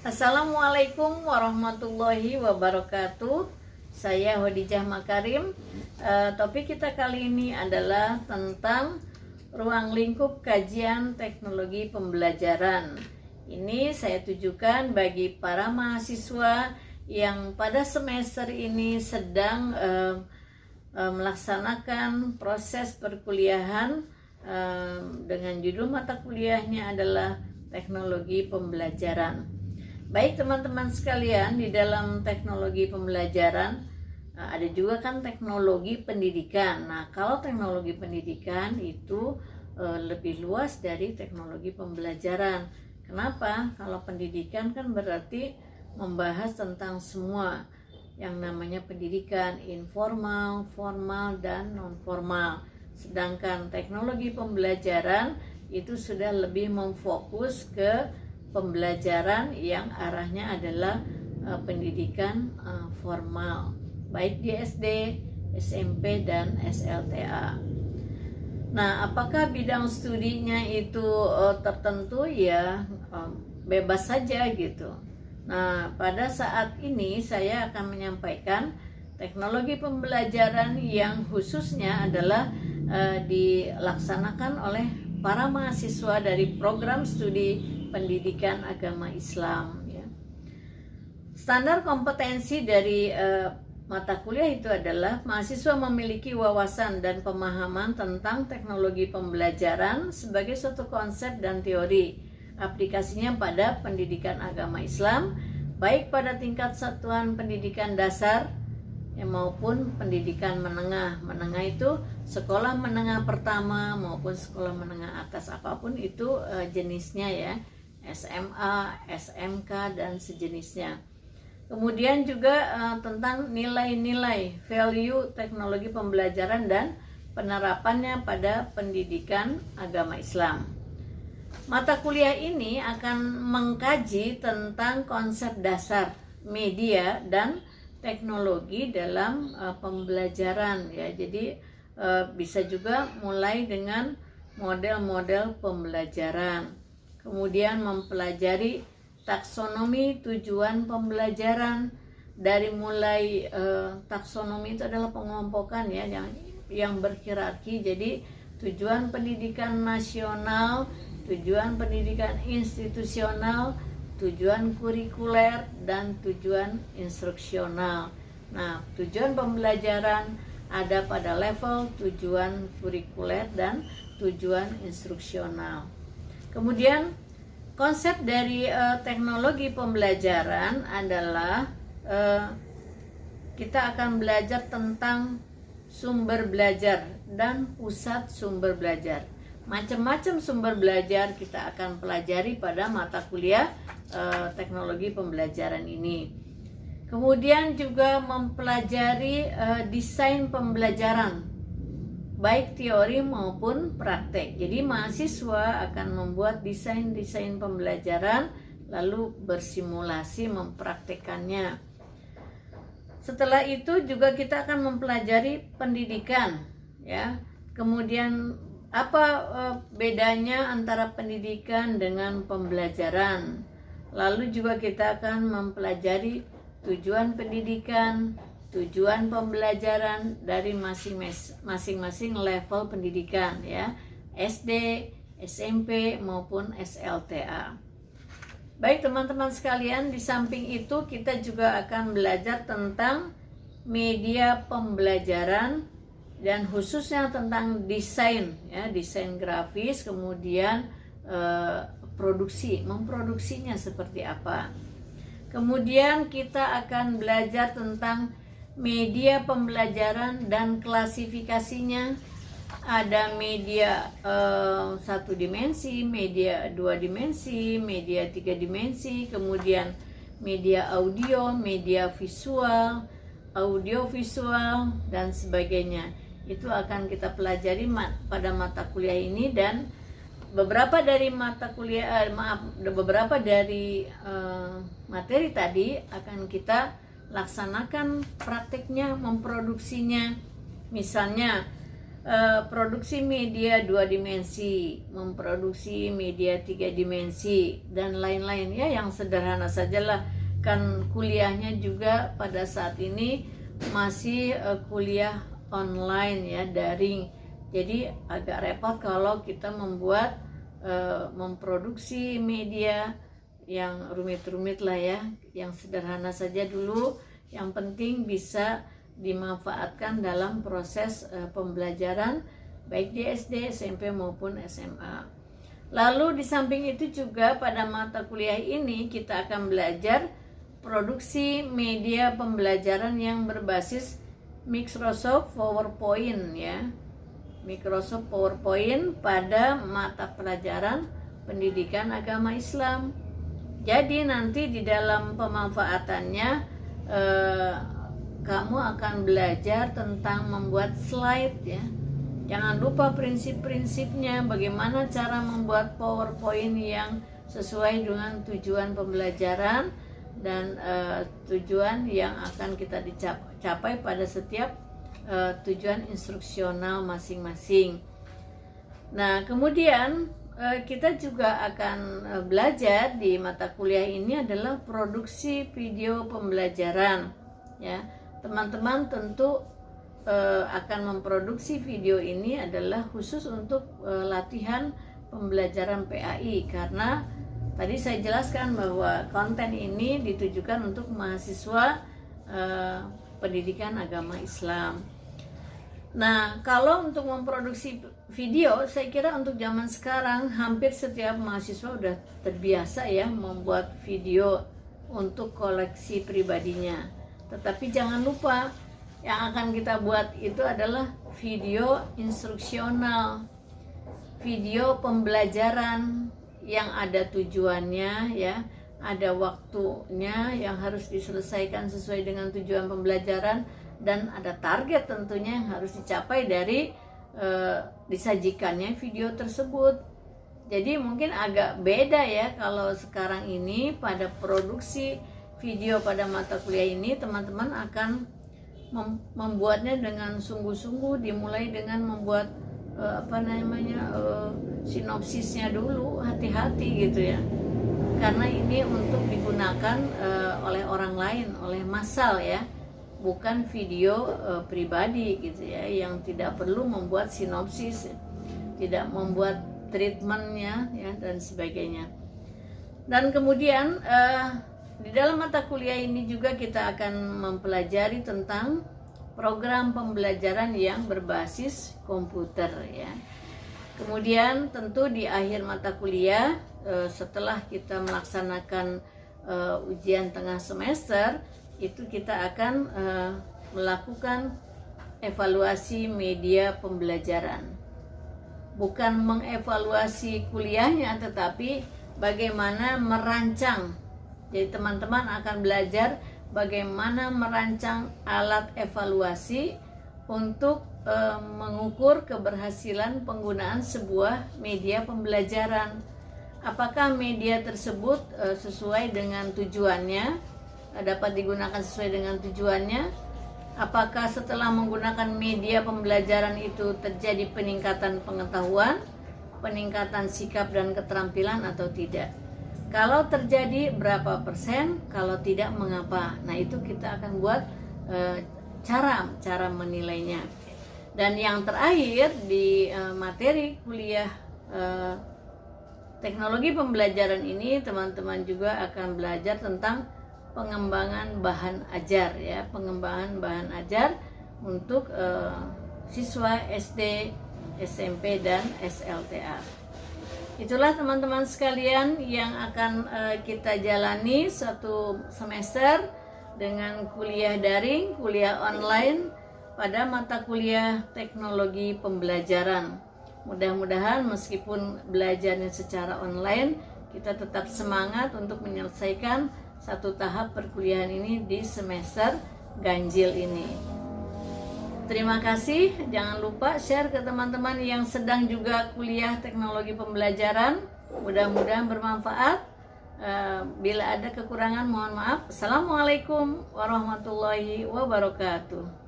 Assalamualaikum warahmatullahi wabarakatuh. Saya Khadijah Makarim. Topik kita kali ini adalah tentang ruang lingkup kajian teknologi pembelajaran. Ini saya tujukan bagi para mahasiswa yang pada semester ini sedang melaksanakan proses perkuliahan dengan judul mata kuliahnya adalah teknologi pembelajaran. Baik teman-teman sekalian, di dalam teknologi pembelajaran ada juga kan teknologi pendidikan. Nah, kalau teknologi pendidikan itu lebih luas dari teknologi pembelajaran. Kenapa? Kalau pendidikan kan berarti membahas tentang semua yang namanya pendidikan, informal, formal, dan non-formal. Sedangkan teknologi pembelajaran itu sudah lebih memfokus ke pembelajaran yang arahnya adalah pendidikan formal, baik di SD, SMP, dan SLTA. Nah, apakah bidang studinya itu tertentu? Ya, bebas saja gitu. Nah, pada saat ini saya akan menyampaikan teknologi pembelajaran yang khususnya adalah dilaksanakan oleh para mahasiswa dari program studi pendidikan agama Islam. Ya. Standar kompetensi dari mata kuliah itu adalah mahasiswa memiliki wawasan dan pemahaman tentang teknologi pembelajaran sebagai suatu konsep dan teori. Aplikasinya pada pendidikan agama Islam, baik pada tingkat satuan pendidikan dasar maupun pendidikan menengah. Menengah itu sekolah menengah pertama maupun sekolah menengah atas, apapun itu jenisnya ya, SMA, SMK, dan sejenisnya. Kemudian juga tentang nilai-nilai value teknologi pembelajaran dan penerapannya pada pendidikan agama Islam. Mata kuliah ini akan mengkaji tentang konsep dasar, media, dan teknologi dalam pembelajaran ya. Jadi bisa juga mulai dengan model-model pembelajaran. Kemudian mempelajari taksonomi tujuan pembelajaran, dari mulai taksonomi itu adalah pengelompokan ya yang berhierarki. Jadi tujuan pendidikan nasional, tujuan pendidikan institusional, tujuan kurikuler, dan tujuan instruksional. Nah, tujuan pembelajaran ada pada level tujuan kurikuler dan tujuan instruksional. Kemudian konsep dari teknologi pembelajaran adalah kita akan belajar tentang sumber belajar dan pusat sumber belajar. Macam-macam sumber belajar kita akan pelajari pada mata kuliah teknologi pembelajaran ini. Kemudian juga mempelajari desain pembelajaran, baik teori maupun praktek. Jadi mahasiswa akan membuat desain-desain pembelajaran lalu bersimulasi mempraktekannya. Setelah itu juga kita akan mempelajari pendidikan ya. Kemudian apa bedanya antara pendidikan dengan pembelajaran? Lalu juga kita akan mempelajari tujuan pendidikan, tujuan pembelajaran dari masing-masing level pendidikan ya, SD, SMP maupun SLTA. Baik teman-teman sekalian, di samping itu kita juga akan belajar tentang media pembelajaran dan khususnya tentang desain ya, desain grafis, kemudian memproduksinya seperti apa. Kemudian kita akan belajar tentang media pembelajaran dan klasifikasinya. Ada media 1 dimensi, media 2 dimensi, media 3 dimensi, kemudian media audio, media visual, audiovisual, dan sebagainya. Itu akan kita pelajari pada mata kuliah ini, dan beberapa dari materi tadi akan kita laksanakan prakteknya, memproduksinya. Misalnya produksi media 2 dimensi, memproduksi media 3 dimensi, dan lain-lain ya, yang sederhana sajalah. Kan kuliahnya juga pada saat ini masih kuliah online ya, daring. Jadi agak repot kalau kita memproduksi media yang rumit-rumit lah ya, yang sederhana saja dulu, yang penting bisa dimanfaatkan dalam proses pembelajaran baik di SD, SMP maupun SMA. Lalu di samping itu juga pada mata kuliah ini kita akan belajar produksi media pembelajaran yang berbasis Microsoft PowerPoint ya. Microsoft PowerPoint pada mata pelajaran pendidikan agama Islam. Jadi nanti di dalam pemanfaatannya kamu akan belajar tentang membuat slide ya. Jangan lupa prinsip-prinsipnya, bagaimana cara membuat PowerPoint yang sesuai dengan tujuan pembelajaran dan tujuan yang akan kita capai pada setiap tujuan instruksional masing-masing. Nah, kemudian kita juga akan belajar di mata kuliah ini adalah produksi video pembelajaran ya. Teman-teman tentu akan memproduksi video ini adalah khusus untuk latihan pembelajaran PAI, karena tadi saya jelaskan bahwa konten ini ditujukan untuk mahasiswa pendidikan agama Islam. Nah, kalau untuk memproduksi video, saya kira untuk zaman sekarang hampir setiap mahasiswa udah terbiasa ya membuat video untuk koleksi pribadinya. Tetapi jangan lupa, yang akan kita buat itu adalah video instruksional, video pembelajaran yang ada tujuannya ya, ada waktunya yang harus diselesaikan sesuai dengan tujuan pembelajaran, dan ada target tentunya yang harus dicapai dari disajikannya video tersebut. Jadi mungkin agak beda ya kalau sekarang ini pada produksi video pada mata kuliah ini, teman-teman akan membuatnya dengan sungguh-sungguh, dimulai dengan membuat sinopsisnya dulu, hati-hati gitu ya, karena ini untuk digunakan oleh orang lain, oleh massal ya, bukan video pribadi gitu ya, yang tidak perlu membuat sinopsis, tidak membuat treatmentnya ya, dan sebagainya. Dan kemudian di dalam mata kuliah ini juga kita akan mempelajari tentang program pembelajaran yang berbasis komputer ya. Kemudian tentu di akhir mata kuliah, setelah kita melaksanakan ujian tengah semester, itu kita akan melakukan evaluasi media pembelajaran. Bukan mengevaluasi kuliahnya, tetapi bagaimana merancang. Jadi teman-teman akan belajar bagaimana merancang alat evaluasi untuk mengukur keberhasilan penggunaan sebuah media pembelajaran. Apakah media tersebut sesuai dengan tujuannya, dapat digunakan sesuai dengan tujuannya? Apakah setelah menggunakan media pembelajaran itu terjadi peningkatan pengetahuan, peningkatan sikap dan keterampilan atau tidak? Kalau terjadi berapa persen, kalau tidak mengapa. Nah, itu kita akan buat cara menilainya. Dan yang terakhir di materi kuliah teknologi pembelajaran ini, teman-teman juga akan belajar tentang pengembangan bahan ajar ya, pengembangan bahan ajar untuk siswa SD, SMP dan SLTA. Itulah teman-teman sekalian yang akan kita jalani satu semester dengan kuliah daring, kuliah online pada mata kuliah teknologi pembelajaran. Mudah-mudahan meskipun belajarnya secara online, kita tetap semangat untuk menyelesaikan satu tahap perkuliahan ini di semester ganjil ini. Terima kasih, jangan lupa share ke teman-teman yang sedang juga kuliah teknologi pembelajaran. Mudah-mudahan bermanfaat. Bila ada kekurangan mohon maaf. Assalamualaikum warahmatullahi wabarakatuh.